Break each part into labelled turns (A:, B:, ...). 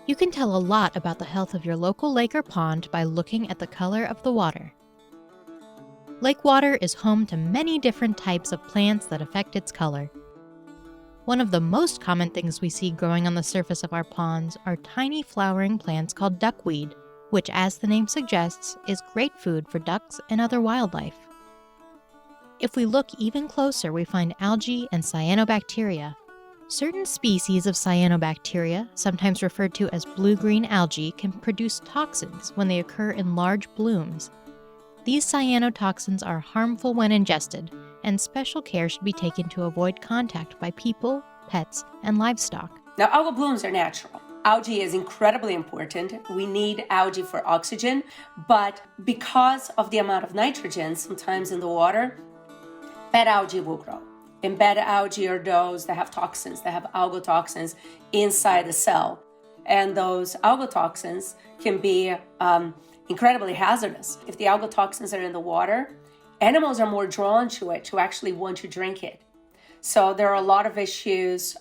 A: You can tell a lot about the health of your local lake or pond by looking at the color of the water. Lake water is home to many different types of plants that affect its color. One of the most common things we see growing on the surface of our ponds are tiny flowering plants called duckweed, which, as the name suggests, is great food for ducks and other wildlife. If we look even closer, we find algae and cyanobacteria. Certain species of cyanobacteria, sometimes referred to as blue-green algae, can produce toxins when they occur in large blooms. These cyanotoxins are harmful when ingested, and special care should be taken to avoid contact by people, pets, and livestock.
B: Now, algal blooms are natural. Algae is incredibly important. We need algae for oxygen, but because of the amount of nitrogen sometimes in the water, bad algae will grow. And bad algae are those that have toxins, that have algal toxins inside the cell. And those algal toxins can be incredibly hazardous. If the algal toxins are in the water, animals are more drawn to it to actually want to drink it. So there are a lot of issues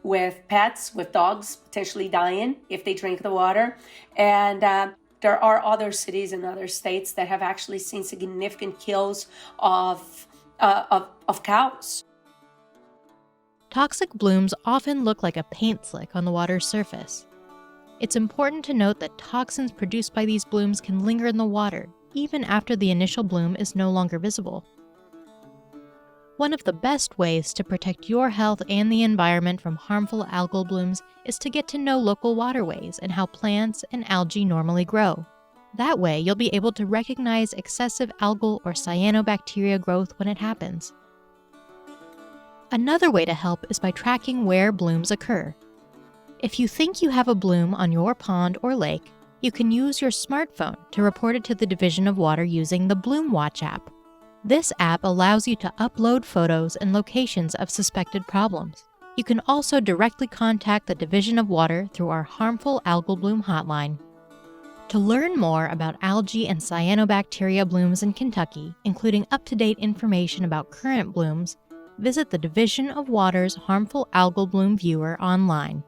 B: with pets, with dogs potentially dying if they drink the water. And there are other cities and other states that have actually seen significant kills of cows.
A: Toxic blooms often look like a paint slick on the water's surface. It's important to note that toxins produced by these blooms can linger in the water, even after the initial bloom is no longer visible. One of the best ways to protect your health and the environment from harmful algal blooms is to get to know local waterways and how plants and algae normally grow. That way, you'll be able to recognize excessive algal or cyanobacteria growth when it happens. Another way to help is by tracking where blooms occur. If you think you have a bloom on your pond or lake, you can use your smartphone to report it to the Division of Water using the Bloom Watch app. This app allows you to upload photos and locations of suspected problems. You can also directly contact the Division of Water through our Harmful Algal Bloom hotline. To learn more about algae and cyanobacteria blooms in Kentucky, including up-to-date information about current blooms, visit the Division of Water's Harmful Algal Bloom Viewer online.